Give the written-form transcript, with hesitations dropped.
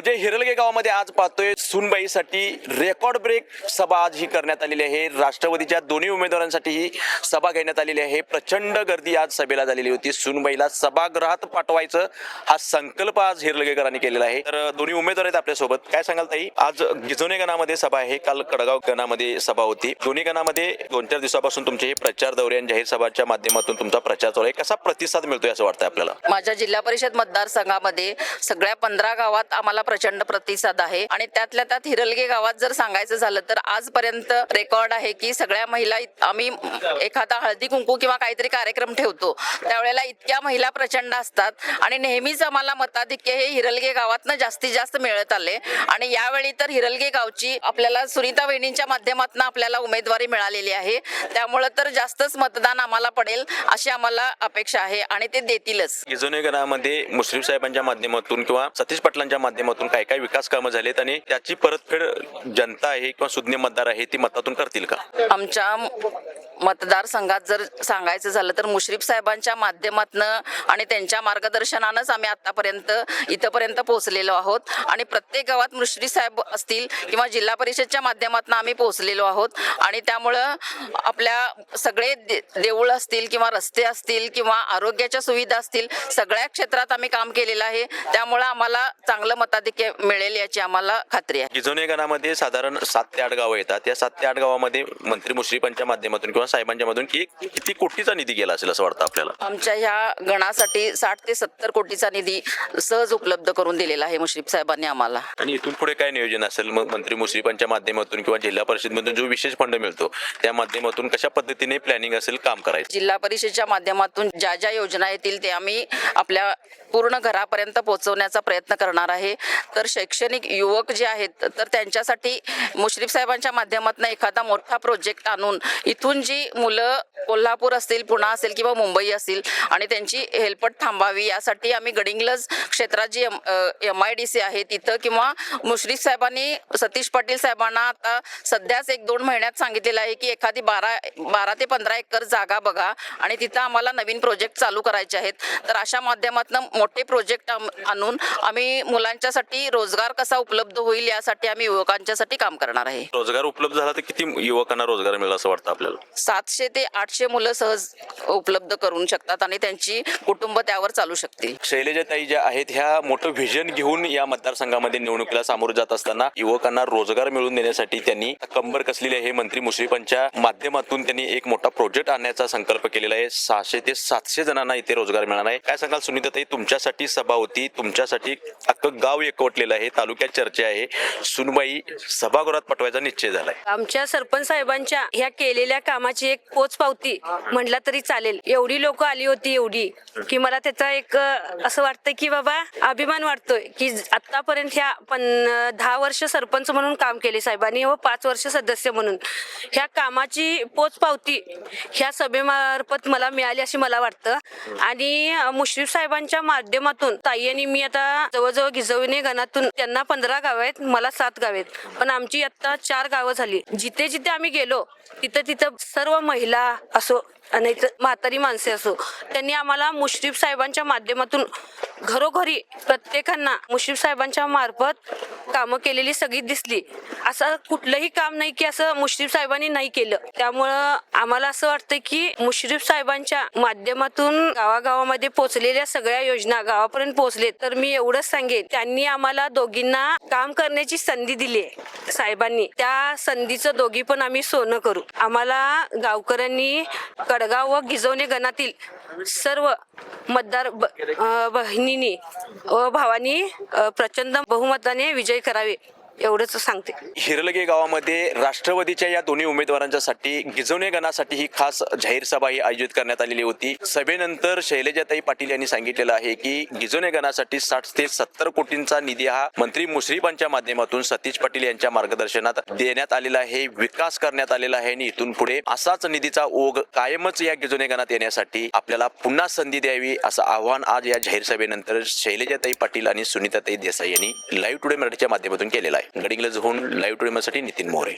मौजे हिरलगे गावामध्ये आज पाहतोय सूनबाईसाठी रेकॉर्ड ब्रेक सभा आज ही करण्यात आलेली आहे। राष्ट्रवादीच्या दोन्ही उमेदवारांसाठी ही सभा घेण्यात आलेली आहे। प्रचंड गर्दी आज सभेला झालेली होती। सूनबाईला सभागृहात पाठवायचं हा संकल्प आज हिरलगेकरांनी केलेला आहे। तर दोन्ही उमेदवार आहेत आपल्या सोबत। काय सांगाल ताई, आज गिजोने गणामध्ये सभा आहे, काल कडगाव गणामध्ये सभा होती। दोन्ही गणामध्ये 2-4 दिवसापासून तुमचे हे प्रचार दौरे आणि जाहीर सभाच्या माध्यमातून तुमचा प्रचार चालू आहे। कसा प्रतिसाद मिळतोय असं वाटतं आपल्याला? माझ्या जिल्हा परिषद मतदारसंघामध्ये सगळ्या 15 गावात आम्हाला प्रचंड प्रतिसाद आहे आणि त्यातल्या त्यात हिरलगे गावात जर सांगायचं झालं तर आजपर्यंत रेकॉर्ड आहे की सगळ्या महिला आम्ही एखादा हळदी कुंकू किंवा काहीतरी कार्यक्रम ठेवतो त्यावेळेला इतक्या महिला प्रचंड असतात आणि नेहमीच आम्हाला मताधिक्य हे हिरलगे गावातनं जास्तीत जास्त मिळत आले आणि यावेळी तर हिरलगे गावची आपल्याला सुनीता वहिनींच्या माध्यमातून आपल्याला उमेदवारी मिळालेली आहे। त्यामुळे तर जास्तच मतदान आम्हाला पडेल अशी आम्हाला अपेक्षा आहे आणि ते देतीलच। गिजोने गणामध्ये मुश्रीफ साहेबांच्या माध्यमातून किंवा सतीश पाटलांच्या माध्यमातून काय काय विकास कामं झालेत आणि त्याची परतफेड जनता आहे किंवा सुज्ञ मतदार आहे ती मतातून करतील का? आमच्या मतदारसंघात जर सांगायचं झालं तर मुश्रीफ साहेबांच्या माध्यमातनं आणि त्यांच्या मार्गदर्शनानंच आम्ही आतापर्यंत इथपर्यंत पोहोचलेलो आहोत आणि प्रत्येक गावात मुश्रीफ साहेब असतील किंवा जिल्हा परिषदच्या माध्यमातून आम्ही पोहोचलेलो आहोत आणि त्यामुळं आपल्या सगळे देऊळ असतील किंवा रस्ते असतील किंवा आरोग्याच्या सुविधा असतील सगळ्या क्षेत्रात आम्ही काम केलेलं आहे। त्यामुळं आम्हाला चांगलं मताधिक्य मिळेल याची आम्हाला खात्री आहे। गिजोने गणामध्ये साधारण 7 ते 8 गावं येतात। या 7 ते 8 गावामध्ये मंत्री मुश्रीफांच्या माध्यमातून किंवा साहेबांच्या मधून किती कोटीचा निधी गेला असेल असं वाटतं आपल्याला? आमच्या ह्या गणासाठी 60 ते 70 कोटीचा निधी सहज उपलब्ध करून दिलेला आहे मुश्रीफ साहेबांनी आम्हाला। आणि इथून पुढे काय नियोजन असेल मग मंत्री मुश्रीफांच्या माध्यमातून किंवा जिल्हा परिषदमधून जो विशेष फंड मिळतो त्या माध्यमातून कशा पद्धतीने प्लॅनिंग असेल काम करायचं? जिल्हा परिषदच्या माध्यमातून ज्या ज्या योजना येतील ते आम्ही आपल्या पूर्ण घरापर्यंत पोहोचवण्याचा प्रयत्न करणार आहे। तर शैक्षणिक युवक जे आहेत तर त्यांच्यासाठी मुश्रीफ साहेबांच्या माध्यमातून एखादा मोठा प्रोजेक्ट आणून इथून जी मुलं कोल्हापूर असतील, पुणे असेल किंवा मुंबई असेल आणि त्यांची हेलपट थांबावी यासाठी आम्ही गडिंग्लज क्षेत्रात जी MIDC आहे तिथं किंवा मुश्रीफ साहेबांनी सतीश पाटील साहेबांना आता सध्याच 1-2 महिन्यात सांगितलेलं आहे की एखादी 12 ते 15 एकर जागा बघा आणि तिथं आम्हाला नवीन प्रोजेक्ट चालू करायचे आहेत। तर अशा माध्यमातून मोठे प्रोजेक्ट आणून आम्ही मुलांच्यासाठी रोजगार कसा उपलब्ध होईल यासाठी आम्ही युवकांच्यासाठी काम करणार आहे। रोजगार उपलब्ध झाला तर किती युवकांना रोजगार मिळेल असं वाटतं आपल्याला? 700 ते 800 मुलं सहज उपलब्ध करू शकतात आणि त्यांची कुटुंब त्यावर चालू शकतील। शैलजाताई ज्या आहेत ह्या मोठं व्हिजन घेऊन या मतदारसंघामध्ये निवडणुकीला सामोरं जात असताना युवकांना रोजगार मिळवून देण्यासाठी त्यांनी कंबर कसलेली आहे। मंत्री मुश्रीफांच्या माध्यमातून त्यांनी एक मोठा प्रोजेक्ट आणण्याचा संकल्प केलेला आहे। 600 ते 700 जणांना इथे रोजगार मिळणार आहे। काय सांगाल सुनीताताई, तुमच्यासाठी सभा होती, तुमच्यासाठी अख्खं गाव एकवटलेलं आहे, तालुक्यात चर्चा आहे, सुनबाई सभागृहात पाठवायचा निश्चय झालाय। आमच्या सरपंच साहेबांच्या ह्या केलेल्या कामाची एक पोचपावती म्हटलं तरी चालेल। एवढी लोक आली होती एवढी की मला त्याचा एक असं वाटतं की बाबा अभिमान वाटतोय की आतापर्यंत ह्या 10 वर्ष सरपंच म्हणून काम केले साहेबांनी व 5 वर्ष सदस्य म्हणून ह्या कामाची पोचपावती ह्या सभेमार्फत मला मिळाली अशी मला वाटतं। आणि मुश्रीफ साहेबांच्या माध्यमातून ताई आणि मी आता जवळजवळ गिजवणे गणातून त्यांना 15 गाव आहेत, मला 7 गाव आहेत, पण आमची आता 4 गावं झाली। जिथे जिथे आम्ही गेलो तिथं सर्व महिला असो आणि म्हातारी माणसे असो त्यांनी आम्हाला मुश्रीफ साहेबांच्या माध्यमातून घरोघरी प्रत्येकांना मुश्रीफ साहेबांच्या मार्फत कामं केलेली सगळी दिसली। असं कुठलंही काम नाही की असं मुश्रीफ साहेबांनी नाही केलं। त्यामुळं आम्हाला असं वाटतं की मुश्रीफ साहेबांच्या माध्यमातून गावागावामध्ये पोहोचलेल्या सगळ्या योजना गावापर्यंत पोहोचले। तर मी एवढंच सांगेन त्यांनी आम्हाला दोघींना काम करण्याची संधी दिली आहे साहेबांनी, त्या संधीचं दोघी पण आम्ही सोनं करू। आम्हाला गावकऱ्यांनी कडगाव व गिजवणे गणातील सर्व मतदार बहिणींनी व भावांनी प्रचंड बहुमताने विजय करावे एवढंच सांगते। हिरलगे गावामध्ये राष्ट्रवादीच्या या दोन्ही उमेदवारांच्यासाठी गिजवणे गणासाठी ही खास जाहीर सभा ही आयोजित करण्यात आलेली होती। सभेनंतर शैलजाताई पाटील यांनी सांगितलेलं आहे की गिजवणे गणासाठी 60 ते 70 कोटींचा निधी हा मंत्री मुश्रीफांच्या माध्यमातून सतीश पाटील यांच्या मार्गदर्शनात देण्यात आलेला आहे, विकास करण्यात आलेला आहे आणि इथून पुढे असाच निधीचा ओघ कायमच या गिजवणे गणात येण्यासाठी आपल्याला पुन्हा संधी द्यावी असं आव्हान आज या जाहीर सभेनंतर शैलजाताई पाटील आणि सुनीताताई देसाई यांनी लाईव्ह टुडे मराठीच्या माध्यमातून केलेलं आहे। गडिंग्लजहून लाईव्ह टुडे साठी नितीन मोरे।